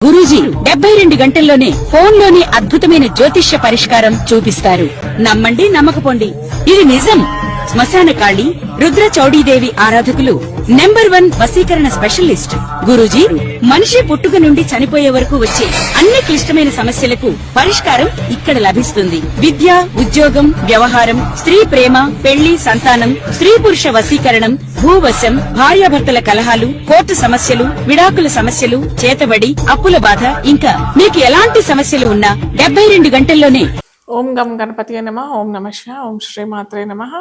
గురూజీ 72 గంటల్లోనే ఫోన్లోని అద్భుతమైన జ్యోతిష్య పరిష్కారం చూపిస్తారు. నమ్మండి, నమ్మకపోండి, ఇది నిజం. శ్మశాన కాళి రుద్ర చౌడీదేవి ఆరాధకులు నంబర్ 1 వశీకరణ స్పెషలిస్ట్ గురూజీ. మనిషి పుట్టుక నుండి చనిపోయే వరకు వచ్చే అన్ని క్లిష్టమైన సమస్యలకు పరిష్కారం ఇక్కడ లభిస్తుంది. విద్య, ఉద్యోగం, వ్యవహారం, స్త్రీ ప్రేమ, పెళ్లి, సంతానం, స్త్రీ పురుష వశీకరణం, భూవశం, భార్యాభర్తల కలహాలు, కోర్టు సమస్యలు, విడాకుల సమస్యలు, చేతబడి, అప్పుల బాధ, ఇంకా మీకు ఎలాంటి సమస్యలు ఉన్నా 72 గంటల్లోనే. ఓం గం గణపతియే నమః. ఓం నమః శివాయ. ఓం శ్రీ మాత్రే నమః.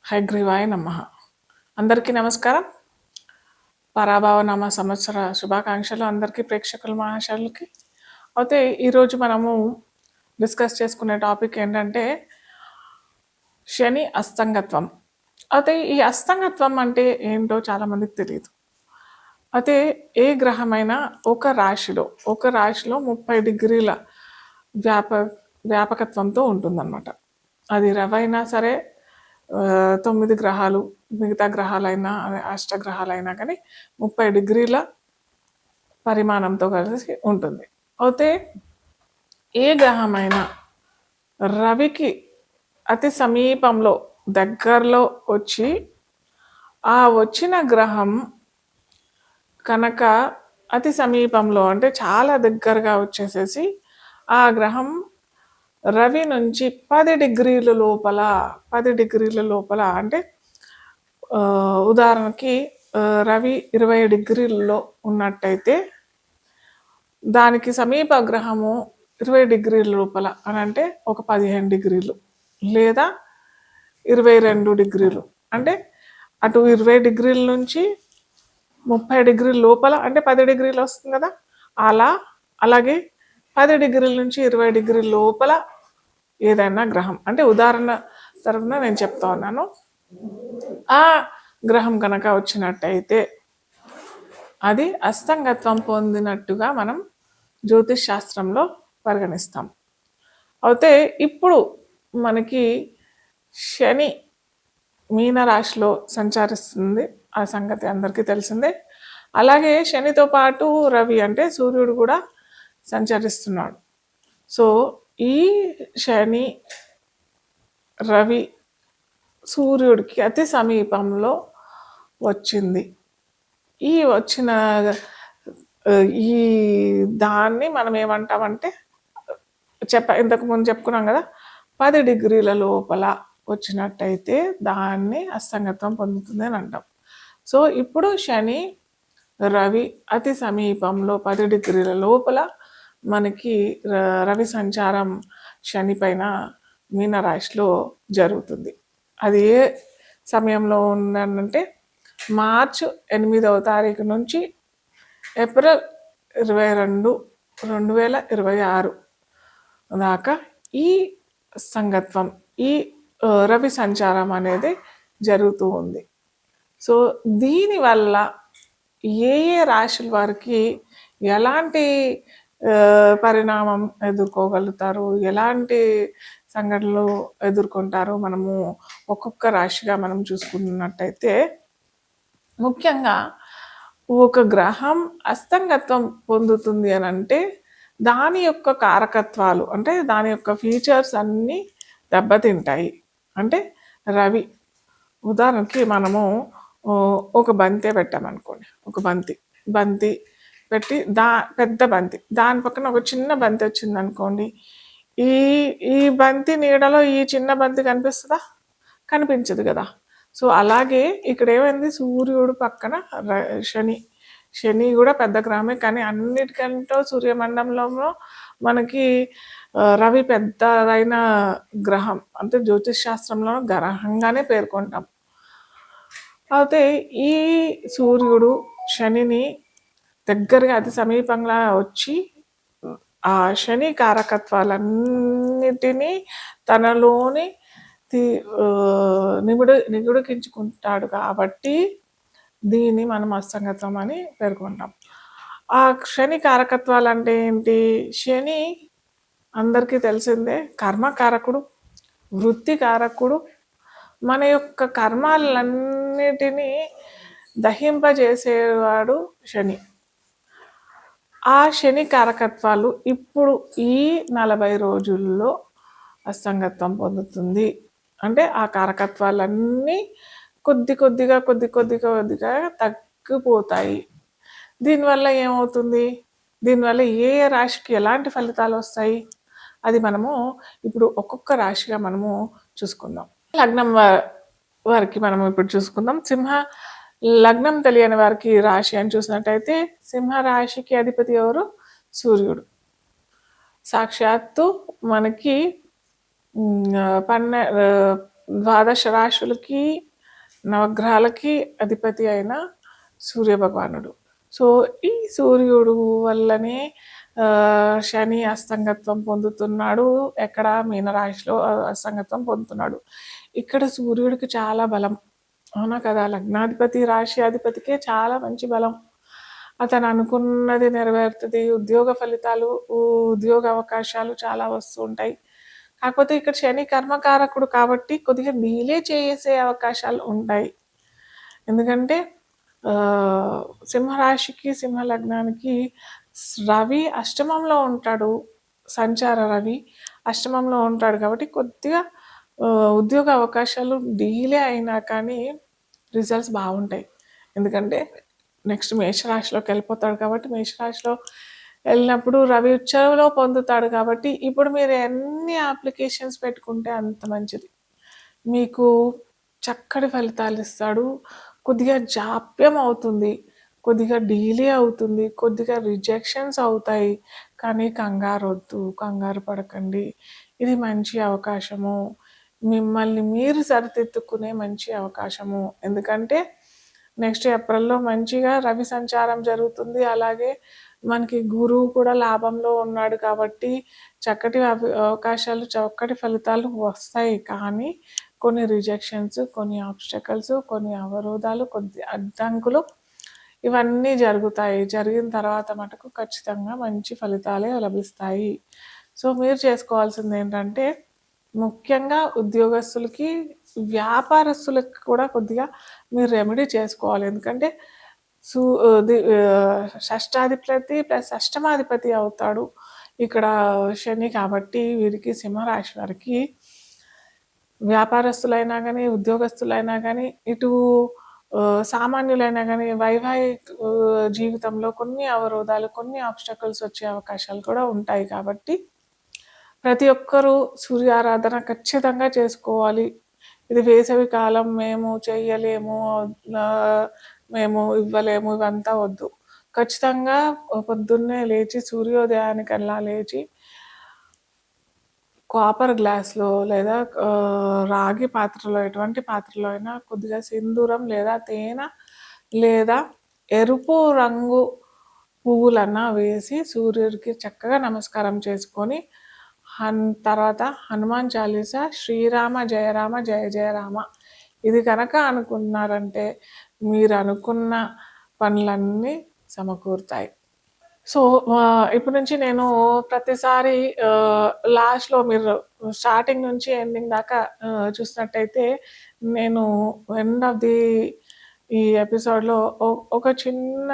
హయగ్రీవాయ నమః. అందరికీ నమస్కారం. పరాభవ నామ సంవత్సర శుభాకాంక్షలు అందరికీ, ప్రేక్షకుల మహాశయులకి. అయితే ఈరోజు మనము డిస్కస్ చేసుకునే టాపిక్ ఏంటంటే శని అస్తంగత్వం. అయితే ఈ అస్తంగత్వం అంటే ఏంటో చాలామందికి తెలియదు. అయితే ఏ గ్రహమైనా ఒక రాశిలో 30 డిగ్రీల వ్యాపకత్వంతో ఉంటుందన్నమాట. అది రవైనా సరే, 9 గ్రహాలు, మిగతా గ్రహాలైనా, అష్టగ్రహాలైనా కానీ 30 డిగ్రీల పరిమాణంతో కలిసి ఉంటుంది. అయితే ఏ గ్రహమైనా రవికి అతి సమీపంలో, దగ్గరలో వచ్చి ఆ వచ్చిన గ్రహం కనుక అతి సమీపంలో అంటే చాలా దగ్గరగా వచ్చేసేసి ఆ గ్రహం రవి నుంచి 10 డిగ్రీల లోపల అంటే ఉదాహరణకి రవి 20 డిగ్రీలలో ఉన్నట్టయితే దానికి సమీప గ్రహము 20 డిగ్రీల లోపల అని అంటే ఒక 15 డిగ్రీలు లేదా 22 డిగ్రీలు, అంటే అటు 20 డిగ్రీల నుంచి 30 డిగ్రీల లోపల అంటే 10 డిగ్రీలు వస్తుంది కదా. అలాగే 10 డిగ్రీల నుంచి 20 డిగ్రీల లోపల ఏదైనా గ్రహం, అంటే ఉదాహరణ తరఫున నేను చెప్తా ఉన్నాను, ఆ గ్రహం కనుక వచ్చినట్టయితే అది అస్తంగత్వం పొందినట్టుగా మనం జ్యోతిష్ శాస్త్రంలో పరిగణిస్తాం. అయితే ఇప్పుడు మనకి శని మీనరాశిలో సంచరిస్తుంది, ఆ సంగతి అందరికీ తెలిసిందే. అలాగే శనితో పాటు రవి అంటే సూర్యుడు కూడా సంచరిస్తున్నాడు. సో ఈ శని రవి సూర్యుడికి అతి సమీపంలో వచ్చింది. ఈ వచ్చిన ఈ దాన్ని మనం ఏమంటామంటే ఇంతకు ముందు చెప్పుకున్నాం కదా, 10 డిగ్రీల లోపల వచ్చినట్టయితే దాన్ని అస్తంగత్వం పొందుతుంది అని అంటాం. సో ఇప్పుడు శని రవి అతి సమీపంలో 10 డిగ్రీల లోపల మనకి రవి సంచారం శని పైన మీనరాశిలో జరుగుతుంది. అది ఏ సమయంలో ఉందంటే మార్చి 8వ తారీఖు నుంచి ఏప్రిల్ 22, 2026 దాకా ఈ సంగత్వం, ఈ రవి సంచారం అనేది జరుగుతూ ఉంది. సో దీనివల్ల ఏ రాశుల వారికి ఎలాంటి పరిణామం ఎదుర్కోగలుగుతారు, ఎలాంటి సంఘటనలు ఎదుర్కొంటారు, మనము ఒక్కొక్క రాశిగా మనం చూసుకున్నట్టయితే, ముఖ్యంగా ఒక గ్రహం అస్తంగత్వం పొందుతుంది అని అంటే దాని యొక్క కారకత్వాలు, అంటే దాని యొక్క ఫీచర్స్ అన్నీ దెబ్బతింటాయి. అంటే రవి, ఉదాహరణకి మనము ఒక బంతి పెట్టామనుకోండి, ఒక బంతి పెట్టి పెద్ద బంతి, దాని పక్కన ఒక చిన్న బంతి వచ్చింది అనుకోండి, ఈ బంతి నీడలో ఈ చిన్న బంతి కనిపిస్తుందా? కనిపించదు కదా. సో అలాగే ఇక్కడ ఏమైంది, సూర్యుడు పక్కన శని కూడా పెద్ద గ్రహమే, కానీ అన్నిటికంటే సూర్యమండలంలో మనకి రవి పెద్దదైన గ్రహం, అంటే జ్యోతిష్ శాస్త్రంలో గ్రహంగానే పేర్కొంటాం. అయితే ఈ సూర్యుడు శనిని దగ్గరగా అతి సమీపంగా వచ్చి ఆ శని కారకత్వాలన్నిటినీ తనలోని నిగుడికించుకుంటాడు కాబట్టి దీన్ని మనం అస్తంగత్వం అని పేర్కొంటాం. ఆ శని కారకత్వాలు అంటే ఏంటి? శని అందరికీ తెలిసిందే, కర్మకారకుడు, వృత్తికారకుడు, మన యొక్క కర్మాలన్నిటినీ దహింపజేసేవాడు శని. ఆ శని కారకత్వాలు ఇప్పుడు ఈ 40 రోజుల్లో అస్తంగత్వం పొందుతుంది. అంటే ఆ కారకత్వాలన్నీ కొద్దిగా తగ్గిపోతాయి. దీనివల్ల ఏమవుతుంది? దీనివల్ల ఏ ఏ రాశికి ఎలాంటి ఫలితాలు వస్తాయి? అది మనము ఇప్పుడు ఒక్కొక్క రాశిగా మనము చూసుకుందాం. లగ్నం వారికి మనం ఇప్పుడు చూసుకుందాం. సింహ లగ్నం తెలియని వారికి రాశి అని చూసినట్టయితే సింహ రాశికి అధిపతి ఎవరు? సూర్యుడు. సాక్షాత్తు మనకి ద్వాదశ రాశులకి నవగ్రహాలకి అధిపతి అయిన సూర్య భగవానుడు. సో ఈ సూర్యుడు వల్లనే శని అస్తంగత్వం పొందుతున్నాడు. ఎక్కడ? మీనరాశిలో అస్తంగత్వం పొందుతున్నాడు. ఇక్కడ సూర్యుడికి చాలా బలం, అవునా కదా? లగ్నాధిపతి రాశి అధిపతికే చాలా మంచి బలం. అతను అనుకున్నది నెరవేరుతుంది. ఉద్యోగ ఫలితాలు, ఉద్యోగ అవకాశాలు చాలా వస్తూ ఉంటాయి. కాకపోతే ఇక్కడ శని కర్మకారకుడు కాబట్టి కొద్దిగా డిలే చేసే అవకాశాలు ఉంటాయి. ఎందుకంటే సింహరాశికి సింహ లగ్నానికి రవి అష్టమంలో ఉంటాడు. సంచార రవి అష్టమంలో ఉంటాడు కాబట్టి కొద్దిగా ఉద్యోగ అవకాశాలు డిలే అయినా కానీ రిజల్ట్స్ బాగుంటాయి. ఎందుకంటే నెక్స్ట్ మేషరాశిలోకి వెళ్ళిపోతాడు కాబట్టి మేషరాశిలో వెళ్ళినప్పుడు రవి ఉచ్చలో పొందుతాడు కాబట్టి ఇప్పుడు మీరు ఎన్ని అప్లికేషన్స్ పెట్టుకుంటే అంత మంచిది. మీకు చక్కటి ఫలితాలు ఇస్తాడు. కొద్దిగా జాప్యం అవుతుంది, కొద్దిగా డిలే అవుతుంది, కొద్దిగా రిజెక్షన్స్ అవుతాయి. కానీ కంగారు వద్దు, కంగారు పడకండి. ఇది మంచి అవకాశము, మిమ్మల్ని మీరు సరిదిద్దుకునే మంచి అవకాశము. ఎందుకంటే నెక్స్ట్ ఏప్రిల్లో మంచిగా రవి సంచారం జరుగుతుంది. అలాగే మనకి గురువు కూడా లాభంలో ఉన్నాడు కాబట్టి చక్కటి అవకాశాలు, చక్కటి ఫలితాలు వస్తాయి. కానీ కొన్ని రిజెక్షన్స్, కొన్ని ఆబ్స్టకల్స్, కొన్ని అవరోధాలు, కొద్ది అడ్డంకులు ఇవన్నీ జరుగుతాయి. జరిగిన తర్వాత మటుకు ఖచ్చితంగా మంచి ఫలితాలే లభిస్తాయి. సో మీరు చేసుకోవాల్సింది ఏంటంటే ముఖ్యంగా ఉద్యోగస్తులకి, వ్యాపారస్తులకి కూడా కొద్దిగా మీరు రెమెడీ చేసుకోవాలి. ఎందుకంటే షష్టాధిపతి ప్లస్ అష్టమాధిపతి అవుతాడు ఇక్కడ శని. కాబట్టి వీరికి సింహరాశి వారికి వ్యాపారస్తులైనా కానీ, ఉద్యోగస్తులైనా కానీ, ఇటు సామాన్యులైనా కానీ వైవాహిక జీవితంలో కొన్ని అవరోధాలు, కొన్ని ఆబ్స్టకల్స్ వచ్చే అవకాశాలు కూడా ఉంటాయి. కాబట్టి ప్రతి ఒక్కరూ సూర్యారాధన ఖచ్చితంగా చేసుకోవాలి. ఇది వేసవి కాలం, మేము చెయ్యలేము, మేము ఇవ్వలేము, ఇవంతా వద్దు. ఖచ్చితంగా పొద్దున్నే లేచి సూర్యోదయానికల్లా లేచి కాపర్ గ్లాస్లో లేదా రాగి పాత్రలో, ఎటువంటి పాత్రలో అయినా కొద్దిగా సింధూరం లేదా తేనె లేదా ఎరుపు రంగు పువ్వులన్నా వేసి సూర్యుడికి చక్కగా నమస్కారం చేసుకొని తర్వాత హనుమాన్ చాలీసా, శ్రీరామ జయ రామ జయ జయ రామ ఇది కనుక అనుకున్నారంటే మీరు అనుకున్న పనులన్నీ సమకూరుతాయి. సో ఇప్పటి నుంచి నేను ప్రతిసారి లాస్ట్లో మీరు స్టార్టింగ్ నుంచి ఎండింగ్ దాకా చూసినట్టయితే నేను ఎండ్ ఆఫ్ ది ఈ ఎపిసోడ్లో ఒక చిన్న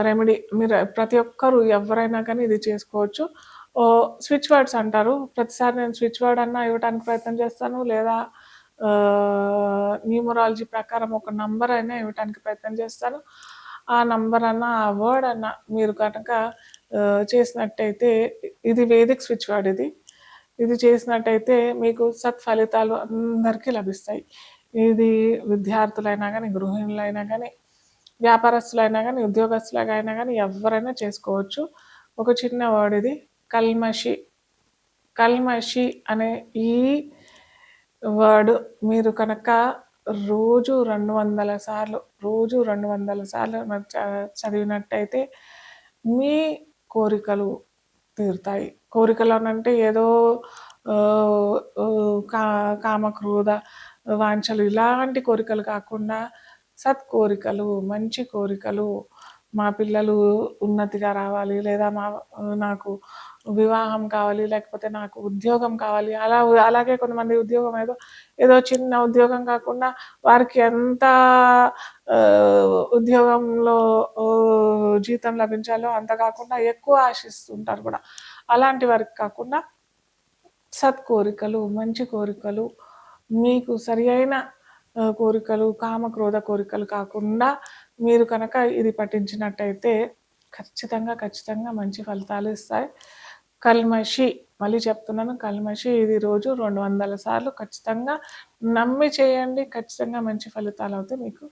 రెమెడీ, మీరు ప్రతి ఒక్కరు ఎవరైనా కానీ ఇది చేసుకోవచ్చు. స్విచ్ వర్డ్స్ అంటారు. ప్రతిసారి నేను స్విచ్ వర్డ్ అన్నా ఇవ్వడానికి ప్రయత్నం చేస్తాను, లేదా న్యూమరాలజీ ప్రకారం ఒక నంబర్ అయినా ఇవ్వడానికి ప్రయత్నం చేస్తాను. ఆ నంబర్ అన్నా, ఆ వర్డ్ అన్నా మీరు కనుక చేసినట్టయితే, ఇది వేదిక్ స్విచ్ వర్డ్, ఇది చేసినట్టయితే మీకు సత్ఫలితాలు అందరికీ లభిస్తాయి. ఇది విద్యార్థులైనా కానీ, గృహిణులైనా కానీ, వ్యాపారస్తులైనా కానీ, ఉద్యోగస్తులైనా కానీ ఎవరైనా చేసుకోవచ్చు. ఒక చిన్న వర్డ్ ఇది, కల్మషి. కల్మషి అనే ఈ వర్డ్ మీరు కనుక రోజు 200 సార్లు చదివినట్టయితే మీ కోరికలు తీరుతాయి. కోరికలు అనంటే ఏదో కామక్రోధ వాంఛలు ఇలాంటి కోరికలు కాకుండా సత్కోరికలు, మంచి కోరికలు, మా పిల్లలు ఉన్నతిగా రావాలి, లేదా నాకు వివాహం కావాలి, లేకపోతే నాకు ఉద్యోగం కావాలి. అలాగే కొంతమంది ఉద్యోగం ఏదో చిన్న ఉద్యోగం కాకుండా వారికి ఎంత ఉద్యోగంలో జీతం లభించాలో అంత కాకుండా ఎక్కువ ఆశిస్తుంటారు కూడా. అలాంటి వారికి కాకుండా సత్కోరికలు, మంచి కోరికలు, మీకు సరి అయిన కోరికలు, కామక్రోధ కోరికలు కాకుండా మీరు కనుక ఇది పఠించినట్టయితే ఖచ్చితంగా మంచి ఫలితాలు ఇస్తాయి. కల్మషి, మళ్ళీ చెప్తున్నాను, కల్మషి ఇది రోజు 200 సార్లు ఖచ్చితంగా నమ్మి చేయండి. ఖచ్చితంగా మంచి ఫలితాలు అవుతాయి మీకు.